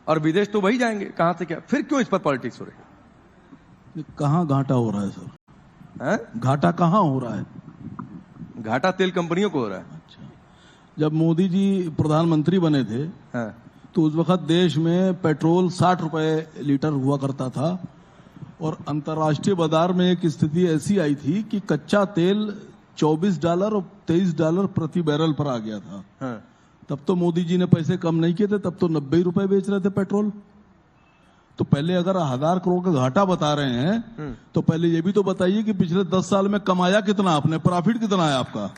और विदेश तो वही जाएंगे, कहां से क्या, फिर क्यों इस पर पॉलिटिक्स हो रही है? कहाँ घाटा हो रहा है सर? हैं? घाटा कहाँ हो रहा है? घाटा तेल कंपनियों को हो रहा है। अच्छा, जब मोदी जी प्रधानमंत्री बने थे हाँ। तो उस वक्त देश में पेट्रोल 60 रुपए लीटर हुआ करता था और अंतर्राष्ट्रीय बाजार में एक स्थिति ऐसी आई थी कि कच्चा तेल $24 और $23 प्रति बैरल पर आ गया था। हाँ। तब तो मोदी जी ने पैसे कम नहीं किए थे, तब तो 90 रुपए बेच रहे थे पेट्रोल। तो पहले अगर 1000 करोड़ का घाटा बता रहे हैं तो पहले ये भी तो बताइए कि पिछले 10 साल में कमाया कितना आपने, प्रॉफिट कितना है आपका,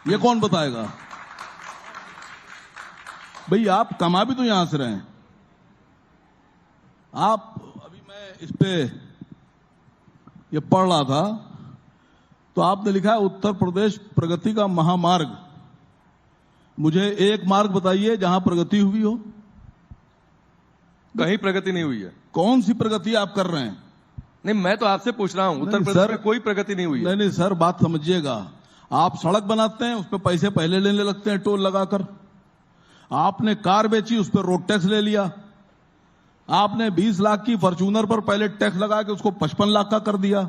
ये कौन बताएगा भाई? आप कमा भी तो यहां से रहे हैं। आप अभी मैं इस पे ये पढ़ रहा था तो आपने लिखा है उत्तर प्रदेश प्रगति का महामार्ग। मुझे एक मार्ग बताइए जहां प्रगति हुई हो। कहीं प्रगति नहीं हुई है। कौन सी प्रगति आप कर रहे हैं? नहीं, मैं तो आपसे पूछ रहा हूं, उत्तर प्रदेश में कोई प्रगति नहीं हुई है। नहीं सर, बात समझिएगा। आप सड़क बनाते हैं, उस पर पैसे पहले लेने लगते हैं टोल लगाकर। आपने कार बेची, उस पर रोड टैक्स ले लिया। आपने 20 लाख की फॉर्च्यूनर पर पहले टैक्स लगा के उसको 55 लाख का कर दिया।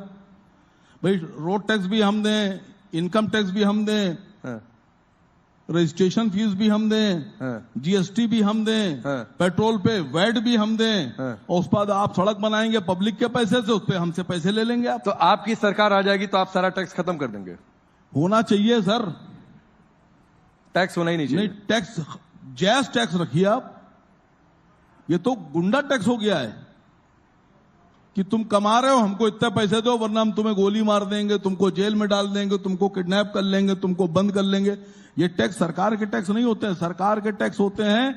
भाई रोड टैक्स भी हम दें, इनकम टैक्स भी हम दें, रजिस्ट्रेशन फीस भी हम दें, जीएसटी भी हम दें, पेट्रोल पे वैट भी हम दें, और उस बाद आप सड़क बनाएंगे पब्लिक के पैसे से, उस पर हमसे पैसे ले लेंगे आप। तो आपकी सरकार आ जाएगी तो आप सारा टैक्स खत्म कर देंगे? होना चाहिए सर, टैक्स होना ही नहीं चाहिए। नहीं, टैक्स जैस टैक्स रखिए आप। ये तो गुंडा टैक्स हो गया है कि तुम कमा रहे हो, हमको इतने पैसे दो वरना हम तुम्हें गोली मार देंगे, तुमको जेल में डाल देंगे, तुमको किडनैप कर लेंगे, तुमको बंद कर लेंगे। ये टैक्स सरकार के टैक्स नहीं होते हैं। सरकार के टैक्स होते हैं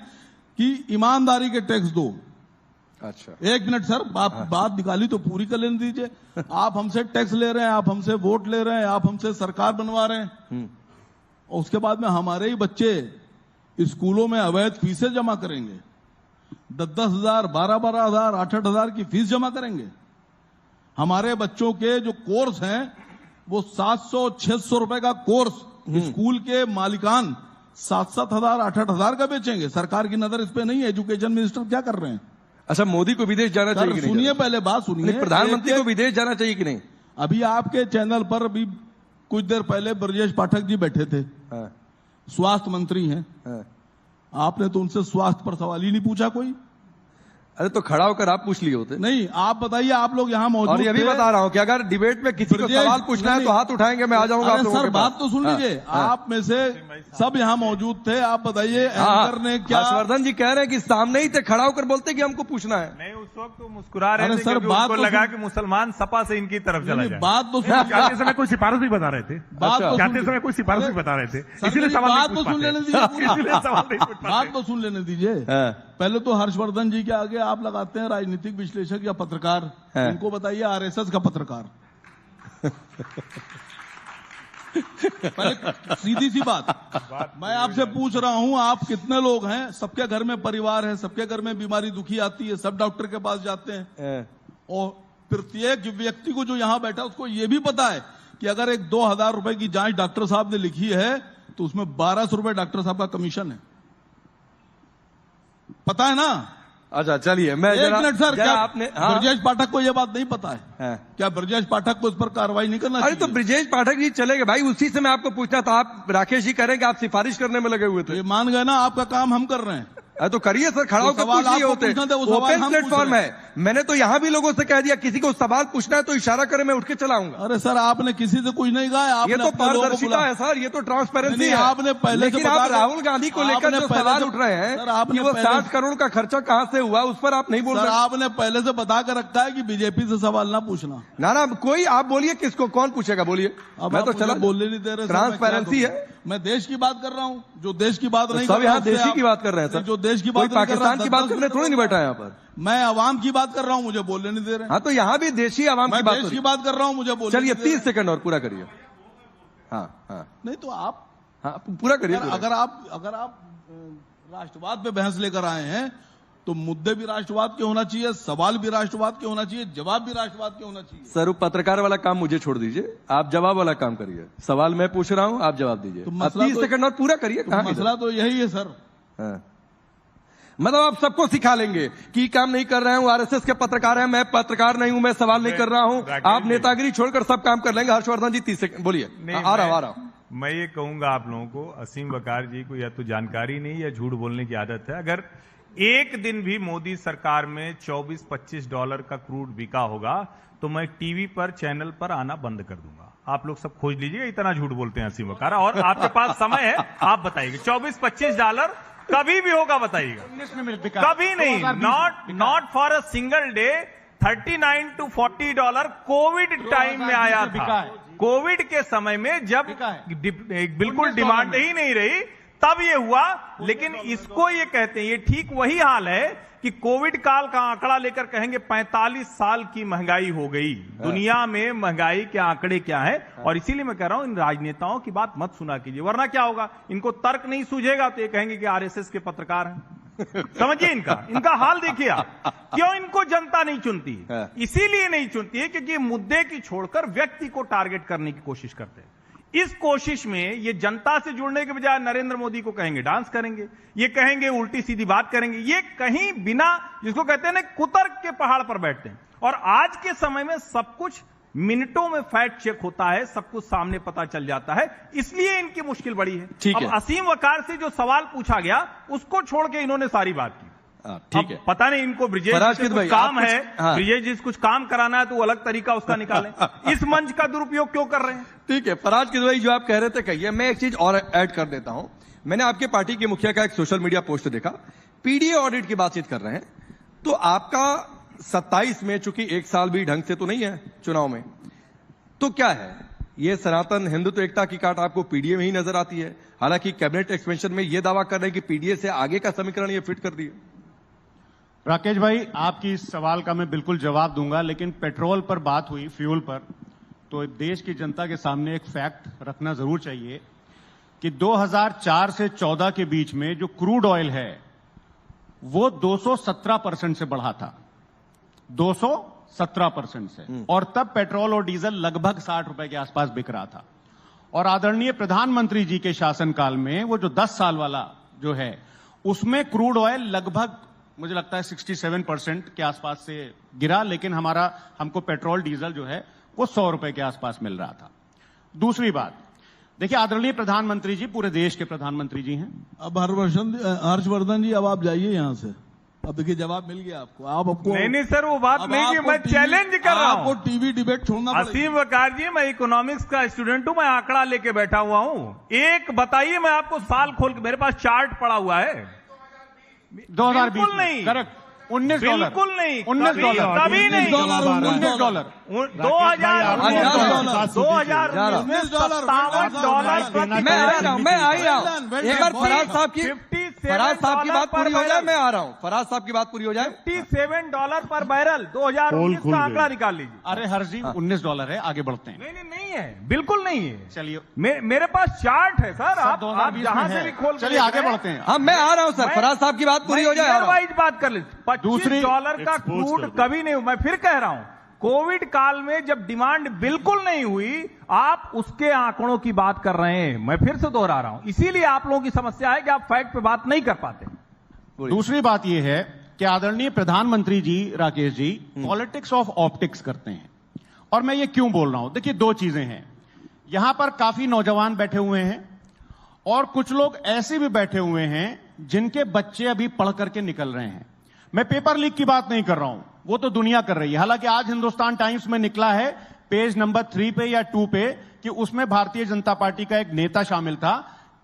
कि ईमानदारी के टैक्स दो। अच्छा, एक मिनट सर, बात निकाली तो पूरी कर लेने दीजिए। आप हमसे टैक्स ले रहे हैं, आप हमसे वोट ले रहे हैं, आप हमसे सरकार बनवा रहे हैं, और उसके बाद में हमारे ही बच्चे स्कूलों में अवैध फीसें जमा करेंगे। 10-10 हजार, 12-12 हजार, 8-8 हजार की फीस जमा करेंगे। हमारे बच्चों के जो कोर्स हैं वो 700-600 रुपए का कोर्स स्कूल के मालिकान 7-7 हजार, 8-8 हजार का बेचेंगे। सरकार की नजर इस पे नहीं है। एजुकेशन मिनिस्टर क्या कर रहे हैं? अच्छा, मोदी को विदेश जाना चाहिए कि नहीं? सुनिए, पहले बात सुनिए। प्रधानमंत्री को विदेश जाना चाहिए कि नहीं? अभी आपके चैनल पर अभी कुछ देर पहले ब्रजेश पाठक जी बैठे थे, स्वास्थ्य मंत्री हैं। आपने तो उनसे स्वास्थ्य पर सवाल ही नहीं पूछा कोई। अरे तो खड़ा होकर आप पूछ लिए होते। नहीं, आप बताइए, आप लोग यहाँ मौजूद और ये भी बता रहा हूँ कि अगर डिबेट में किसी को सवाल पूछना है तो हाथ उठाएंगे, मैं आ जाऊंगा आप लोगों के सर, पास। बात तो सुन लीजिए। आप में से सब यहाँ मौजूद थे, आप बताइए एंकर ने क्या। हर्षवर्धन जी कह रहे हैं कि सामने ही थे, खड़ा होकर बोलते कि हमको पूछना है। नहीं, उस वक्त तो मुस्कुरा रहे थे सर, क्योंकि बात उनको तो लगा कि मुसलमान सपा से इनकी तरफ चला जाए। बात तो जाते समय कोई सिफारिश भी बता रहे थे। जाते समय कोई सिफारिश भी बता रहे थे, इसीलिए बात तो सुन लेने दीजिए। सवाल नहीं पूछ पाते। बात तो सुन लेने दीजिए। पहले तो हर्षवर्धन जी के आगे आप लगाते हैं राजनीतिक विश्लेषक या पत्रकार। इनको बताइए आरएसएस का पत्रकार। पहले सीधी सी बात मैं आपसे पूछ रहा हूं, आप कितने लोग हैं? सबके घर में परिवार है, सबके घर में बीमारी दुखी आती है, सब डॉक्टर के पास जाते हैं, और प्रत्येक व्यक्ति को जो यहां बैठा उसको यह भी पता है कि अगर एक 2000 रुपए की जांच डॉक्टर साहब ने लिखी है तो उसमें 1200 रुपए डॉक्टर साहब का कमीशन है। पता है ना? अच्छा, चलिए मैं एक मिनट सर, क्या आपने ब्रजेश पाठक को यह बात नहीं पता है? क्या ब्रजेश पाठक को इस पर कार्रवाई नहीं करना चाहिए? अरे तो ब्रजेश पाठक जी चले गए भाई, उसी से मैं आपको पूछना था। आप राकेश जी कह रहे हैं कि आप सिफारिश करने में लगे हुए थे। ये मान गए ना, आपका काम हम कर रहे हैं। अरे तो करिए सर, खड़ा होकर पूछ लिए होते। ओपन प्लेटफॉर्म है। मैंने तो यहां भी लोगों से कह दिया किसी को सवाल पूछना है तो इशारा करे, मैं उठ के चलाऊंगा। अरे सर, आपने किसी से कुछ नहीं कहा। ये तो पारदर्शिता है सर, ये तो ट्रांसपेरेंसी है। आपने पहले लेकिन आप राहुल गांधी को लेकर जो सवाल उठ रहे हैं कि वो 60 करोड़ का खर्चा कहां से हुआ, उस पर आप नहीं बोल रहे। आपने पहले से बता कर रखा है कि बीजेपी से सवाल ना पूछना। ना, कोई आप बोलिए, किसको कौन पूछेगा, बोलिए। मैं तो चला बोलने नहीं दे रहे। ट्रांसपेरेंसी है। मैं देश की बात कर रहा हूँ, जो देश की बात नहीं। सब यहाँ देशी की बात कर रहे हैं सर। जो देश की बात, पाकिस्तान की बात करने थोड़ी नहीं बैठा है यहाँ पर। मैं आवाम की बात कर रहा हूँ, मुझे बोलने नहीं दे रहे। हाँ, तो यहाँ भी देशी आवाम की बात, देश की बात कर रहा हूँ, मुझे बोलने। चलिए 30 सेकंड और पूरा करिए। हाँ, नहीं तो आप पूरा करिए। अगर आप राष्ट्रवाद पे बहस लेकर आए हैं तो मुद्दे भी राष्ट्रवाद के होना चाहिए, सवाल भी राष्ट्रवाद के होना चाहिए, जवाब भी राष्ट्रवाद के होना चाहिए। सर, पत्रकार वाला काम मुझे छोड़ दीजिए, आप जवाब वाला काम करिए। सवाल मैं पूछ रहा हूं, आप जवाब दीजिए। 30 सेकंड और पूरा करिए। मसला तो यही है सर। मतलब आप सबको सिखा लेंगे कि काम नहीं कर रहे हूं, आरएसएस के पत्रकार हैं, मैं पत्रकार नहीं हूं, मैं सवाल नहीं कर रहा हूं, आप नेतागिरी छोड़कर सब काम कर लेंगे। हर्षवर्धन जी 30 सेकंड बोलिए। आ रहा हूं। मैं ये कहूंगा आप लोगों को, असीम वकार जी को या तो जानकारी नहीं या झूठ बोलने की आदत है। अगर एक दिन भी मोदी सरकार में $24-25 का क्रूड बिका होगा तो मैं टीवी पर चैनल पर आना बंद कर दूंगा। आप लोग सब खोज लीजिए, इतना झूठ बोलते हैं असीम वकार। और आपके पास समय है, आप बताइए $24-25 कभी भी होगा, बताइएगा। कभी नहीं, not for a single day. $39 to $40 Covid time में आया था। कोविड के समय में जब बिल्कुल डिमांड ही नहीं रही तब ये हुआ। लेकिन इसको ये कहते हैं, ये ठीक वही हाल है कि कोविड काल का आंकड़ा लेकर कहेंगे 45 साल की महंगाई हो गई। दुनिया में महंगाई के आंकड़े क्या है? और इसीलिए मैं कह रहा हूं, इन राजनेताओं की बात मत सुना कीजिए, वरना क्या होगा, इनको तर्क नहीं सूझेगा तो ये कहेंगे कि आरएसएस के पत्रकार हैं। समझिए इनका हाल देखिए आप। क्यों इनको जनता नहीं चुनती? इसीलिए नहीं चुनती है क्योंकि मुद्दे की छोड़कर व्यक्ति को टारगेट करने की कोशिश करते हैं। इस कोशिश में ये जनता से जुड़ने के बजाय नरेंद्र मोदी को कहेंगे डांस करेंगे, ये कहेंगे उल्टी सीधी बात करेंगे, ये कहीं बिना, जिसको कहते हैं ना, कुतर्क के पहाड़ पर बैठते हैं। और आज के समय में सब कुछ मिनटों में फैक्ट चेक होता है, सब कुछ सामने पता चल जाता है, इसलिए इनकी मुश्किल बड़ी है। अब असीम वकार से जो सवाल पूछा गया उसको छोड़ के इन्होंने सारी बात की। ठीक है, पता नहीं इनको ब्रिजेश जी कुछ काम है, ब्रिजेश जी कुछ काम कराना है तो वो अलग तरीका उसका निकालें। इस मंच का दुरुपयोग क्यों कर रहे हैं? ठीक है, फराज किदवई भाई जो आप कह रहे थे कहिए। मैं एक चीज और ऐड कर देता हूं। मैंने आपके पार्टी के मुखिया का एक सोशल मीडिया पोस्ट देखा, पीडीए ऑडिट की बातचीत कर रहे हैं। तो आपका 27 में, चूंकि एक साल भी ढंग से तो नहीं है चुनाव में, तो क्या है ये सनातन हिंदुत्व एकता की काट आपको पीडीए में ही नजर आती है? हालांकि कैबिनेट एक्सपेंशन में ये दावा कर रहे हैं कि पीडीए से आगे का समीकरण ये फिट कर दिए। राकेश भाई, आपकी इस सवाल का मैं बिल्कुल जवाब दूंगा, लेकिन पेट्रोल पर बात हुई, फ्यूल पर, तो देश की जनता के सामने एक फैक्ट रखना जरूर चाहिए कि 2004 से 14 के बीच में जो क्रूड ऑयल है वो 217% से बढ़ा था, 217% से। और तब पेट्रोल और डीजल लगभग 60 रुपए के आसपास बिक रहा था। और आदरणीय प्रधानमंत्री जी के शासनकाल में वो जो 10 साल वाला जो है उसमें क्रूड ऑयल लगभग, मुझे लगता है 67% के आसपास से गिरा, लेकिन हमको पेट्रोल डीजल जो है वो 100 रुपए के आसपास मिल रहा था। दूसरी बात देखिए, आदरणीय प्रधानमंत्री जी पूरे देश के प्रधानमंत्री जी हैं। अब हर्षवर्धन जी, अब आप जाइए यहां से। अब देखिए जवाब मिल गया आपको। आपको नहीं सर, वो बात नहीं कि मैं चैलेंज कर रहा हूं। आपको टीवी डिबेट छोड़ना पड़ेगा। असीम वकार जी, मैं इकोनॉमिक्स का स्टूडेंट हूं, मैं आंकड़ा लेके बैठा हुआ हूं। एक बताइए, मैं आपको साल खोल के, मेरे पास चार्ट पड़ा हुआ है। 2020 नहीं, करेक्ट, $19, बिल्कुल नहीं, $19, कभी नहीं, $19, 2000 मैं आ रहा हूं। एक बार फराज साहब की बात पूरी हो जाए, मैं आ रहा हूं। फराज साहब की बात पूरी हो जाए। $57 पर बैरल 2019 का आंकड़ा निकाल लीजिए। अरे हर जी, $19 है, आगे बढ़ते हैं। नहीं है, बिल्कुल नहीं है। चलिए, मेरे पास चार्ट है सर, आप जहां से भी खोल, चलिए आगे बढ़ते हैं। हाँ, मैं आ रहा हूं सर, फराज साहब की बात पूरी हो जाए। वाइज बात कर लीजिए। $25 का क्रूड कभी नहीं, मैं फिर कह रहा हूं, कोविड काल में जब डिमांड बिल्कुल नहीं हुई, आप उसके आंकड़ों की बात कर रहे हैं। मैं फिर से दोहरा रहा हूं, इसीलिए आप लोगों की समस्या है कि आप फैक्ट पे बात नहीं कर पाते। दूसरी बात यह है कि आदरणीय प्रधानमंत्री जी, Rakesh ji, politics of optics करते हैं। और मैं ये क्यों बोल रहा हूं? देखिए, दो चीजें हैं। यहां पर काफी नौजवान बैठे हुए हैं और कुछ लोग ऐसे भी बैठे हुए हैं जिनके बच्चे अभी पढ़ करके निकल रहे हैं। मैं पेपर लीक की बात नहीं कर रहा हूं, वो तो दुनिया कर रही है। हालांकि आज हिंदुस्तान टाइम्स में निकला है पेज नंबर 3 पे या 2 पे कि उसमें भारतीय जनता पार्टी का एक नेता शामिल था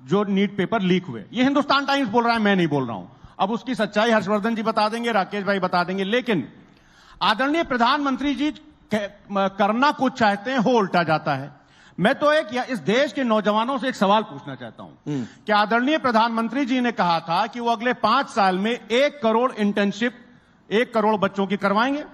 जो नीट पेपर लीक हुए। ये हिंदुस्तान टाइम्स बोल रहा है, मैं नहीं बोल रहा हूं। अब उसकी सच्चाई हर्षवर्धन जी बता देंगे, राकेश भाई बता देंगे। लेकिन आदरणीय प्रधानमंत्री जी करना कुछ चाहते हैं, हो उल्टा जाता है। मैं तो इस देश के नौजवानों से एक सवाल पूछना चाहता हूं कि आदरणीय प्रधानमंत्री जी ने कहा था कि वो अगले 5 साल में 1 करोड़ इंटर्नशिप 1 करोड़ बच्चों की करवाएंगे।